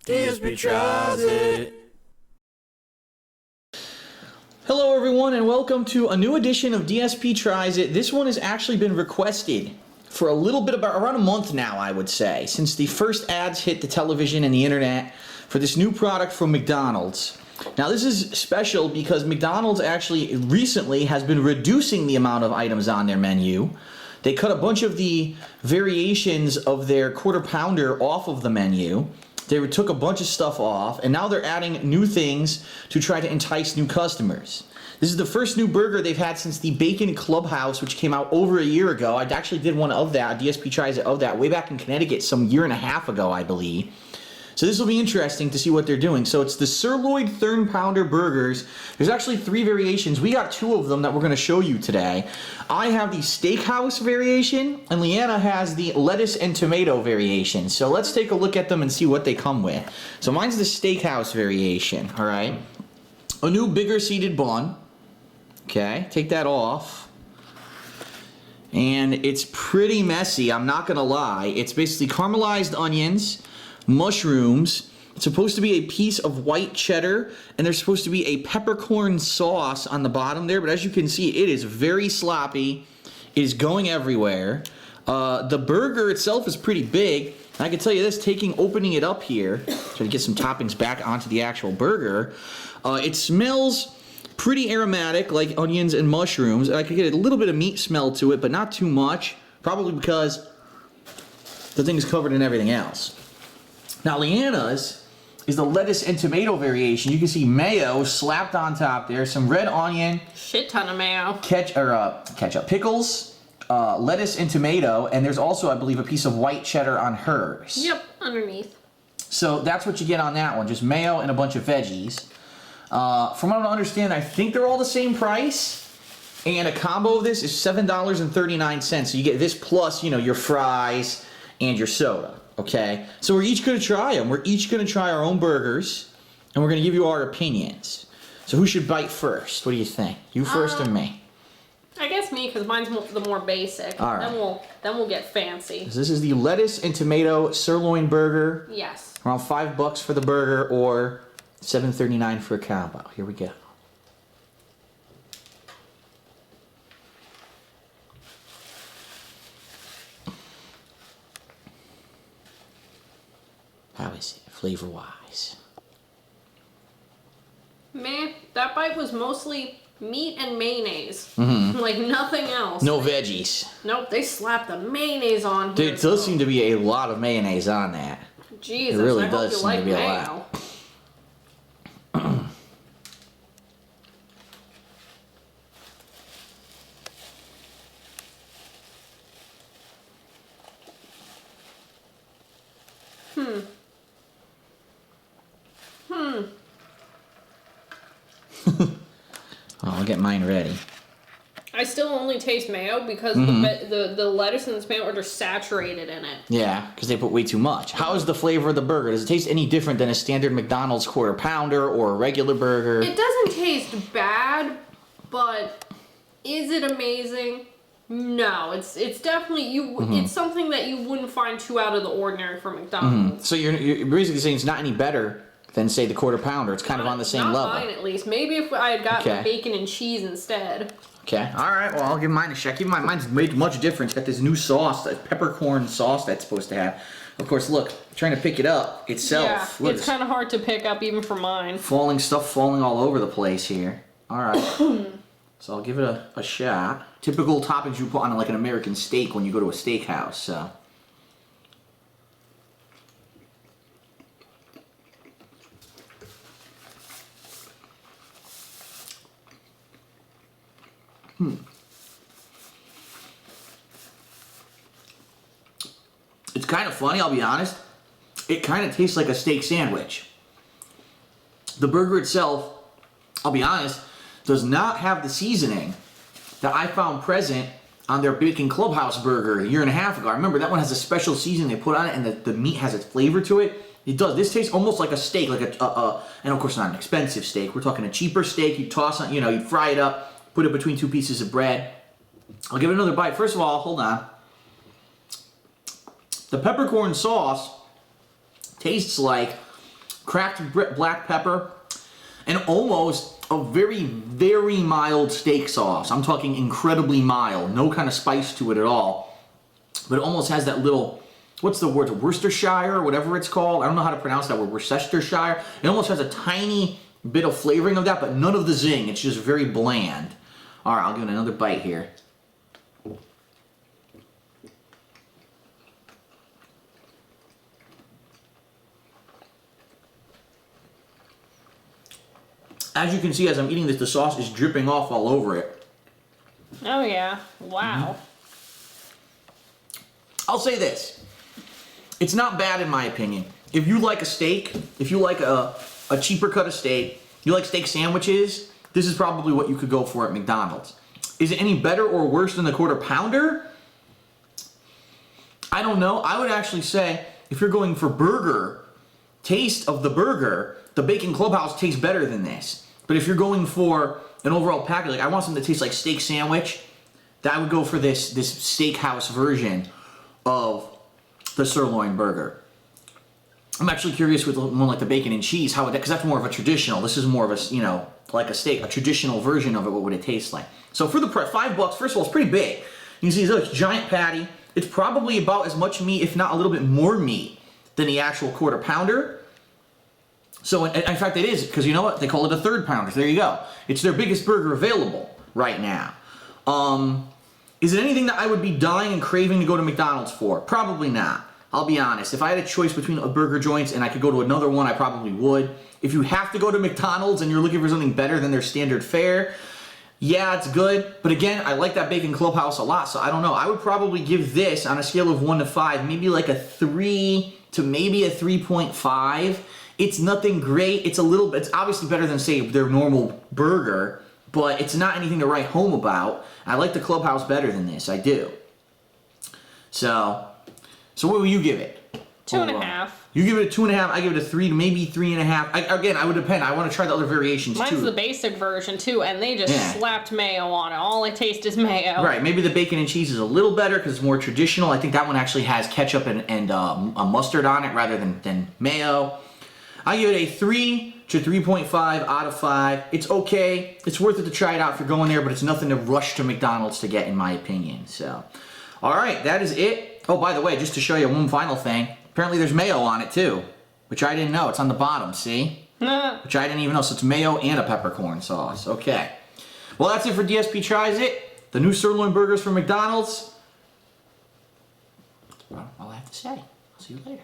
DSP tries it. Hello everyone and welcome to a new edition of DSP Tries It. This one has actually been requested for a little bit, about around a month now, I would say, since the first ads hit the television and the internet for this new product from McDonald's. Now this is special because McDonald's actually recently has been reducing the amount of items on their menu. They cut a bunch of the variations of their quarter pounder off of the menu. They took a bunch of stuff off, and now they're adding new things to try to entice new customers. This is the first new burger they've had since the Bacon Clubhouse, which came out over a year ago. I actually did one of that, a DSP Tries It of that, way back in Connecticut some year and a half ago, I believe. So this will be interesting to see what they're doing. So it's the Sirloin Third Pounder Burgers. There's actually 3 variations. We got 2 of them that we're going to show you today. I have the Steakhouse variation, and Leanna has the lettuce and tomato variation. So let's take a look at them and see what they come with. So mine's the Steakhouse variation, all right? A new bigger seeded bun. Okay, take that off. And it's pretty messy, I'm not going to lie. It's basically caramelized onions, mushrooms. It's supposed to be a piece of white cheddar, and there's supposed to be a peppercorn sauce on the bottom there, but as you can see, it is very sloppy. It is going everywhere. The burger itself is pretty big. I can tell you this, opening it up here, try to get some toppings back onto the actual burger. It smells pretty aromatic, like onions and mushrooms. I could get a little bit of meat smell to it, but not too much, probably because the thing is covered in everything else. Now Leanna's is the lettuce and tomato variation. You can see mayo slapped on top there, some red onion, shit ton of mayo, ketchup, pickles, lettuce and tomato, and there's also, I believe, a piece of white cheddar on hers. Yep, underneath. So that's what you get on that one, just mayo and a bunch of veggies. From what I understand, I think they're all the same price, and a combo of this is $7.39. So you get this plus, you know, your fries and your soda. Okay, so we're each going to try them. We're each going to try our own burgers, and we're going to give you our opinions. So who should bite first? What do you think? You first or me? I guess me, because mine's the more basic. All right. Then we'll get fancy. So this is the lettuce and tomato sirloin burger. Yes. Around $5 for the burger, or $7.39 for a combo. Here we go. How is it, flavor-wise? Man, that bite was mostly meat and mayonnaise. Mm-hmm. Like nothing else. No veggies. Nope, they slapped the mayonnaise on here. There does seem to be a lot of mayonnaise on that. Jesus, it really I does hope you seem like to be mayo. a lot. Oh, I'll get mine ready. I still only taste mayo because the lettuce and the tomato are just saturated in it. Yeah, because they put way too much. How is the flavor of the burger? Does it taste any different than a standard McDonald's quarter pounder or a regular burger? It doesn't taste bad, but is it amazing? No, it's definitely it's something that you wouldn't find too out of the ordinary for McDonald's. So you're basically saying it's not any better than, say, the quarter pounder. It's kind of on the same level. Not mine, at least. Maybe if I had gotten the bacon and cheese instead. Okay. All right. Well, I'll give mine a shot. Mine's made much difference. Got this new sauce, that peppercorn sauce that's supposed to have. Of course, look, trying to pick it up itself. Yeah, look, it's kind of hard to pick up even for mine. Stuff falling all over the place here. All right. So I'll give it a shot. Typical toppings you put on like an American steak when you go to a steakhouse. So. It's kind of funny, I'll be honest. It kind of tastes like a steak sandwich. The burger itself, I'll be honest, does not have the seasoning that I found present on their Bacon Clubhouse burger a year and a half ago. I remember that one has a special seasoning they put on it, and the meat has its flavor to it. It does. This tastes almost like a steak, like and of course not an expensive steak. We're talking a cheaper steak. You toss on, you fry it up, put it between 2 pieces of bread. I'll give it another bite. First of all, hold on. The peppercorn sauce tastes like cracked black pepper, and almost a very, very mild steak sauce. I'm talking incredibly mild, no kind of spice to it at all. But it almost has that little, what's the word, Worcestershire, or whatever it's called. I don't know how to pronounce that word, Worcestershire. It almost has a tiny bit of flavoring of that, but none of the zing. It's just very bland. All right, I'll give it another bite here. As you can see, as I'm eating this, the sauce is dripping off all over it. Oh yeah, wow. I'll say this. It's not bad in my opinion. If you like a steak, if you like a cheaper cut of steak, you like steak sandwiches, this is probably what you could go for at McDonald's. Is it any better or worse than the Quarter Pounder? I don't know. I would actually say if you're going for burger, taste of the burger, the Bacon Clubhouse tastes better than this. But if you're going for an overall package, like I want something that tastes like steak sandwich, that I would go for this Steakhouse version of the sirloin burger. I'm actually curious with one like the bacon and cheese, how would that, because that's more of a traditional. This is more of a, you know, like a steak, a traditional version of it. What would it taste like? So for the price, $5, first of all, it's pretty big. You can see it's a giant patty. It's probably about as much meat, if not a little bit more meat, than the actual Quarter Pounder. So in fact it is, because you know what? They call it a third pounder. There you go. It's their biggest burger available right now. Is it anything that I would be dying and craving to go to McDonald's for? Probably not. I'll be honest. If I had a choice between a burger joints and I could go to another one, I probably would. If you have to go to McDonald's and you're looking for something better than their standard fare, yeah, it's good. But again, I like that Bacon Clubhouse a lot, so I don't know. I would probably give this, on a scale of 1 to 5, maybe like a 3 to maybe a 3.5. It's nothing great. It's obviously better than, say, their normal burger, but it's not anything to write home about. I like the Clubhouse better than this. I do. So what will you give it? 2.5. You give it a 2.5. I give it a 3 to maybe 3.5. Again, I would depend. I want to try the other variations too. Mine's the basic version too, and they just slapped mayo on it. All I taste is mayo. Right. Maybe the bacon and cheese is a little better because it's more traditional. I think that one actually has ketchup and a mustard on it rather than mayo. I give it a 3 to 3.5 out of 5. It's okay. It's worth it to try it out if you're going there, but it's nothing to rush to McDonald's to get, in my opinion. So, all right, that is it. Oh, by the way, just to show you one final thing, apparently there's mayo on it too, which I didn't know. It's on the bottom, see? Which I didn't even know. So it's mayo and a peppercorn sauce. Okay. Well, that's it for DSP Tries It. The new sirloin burgers from McDonald's. That's all I have to say. I'll see you later.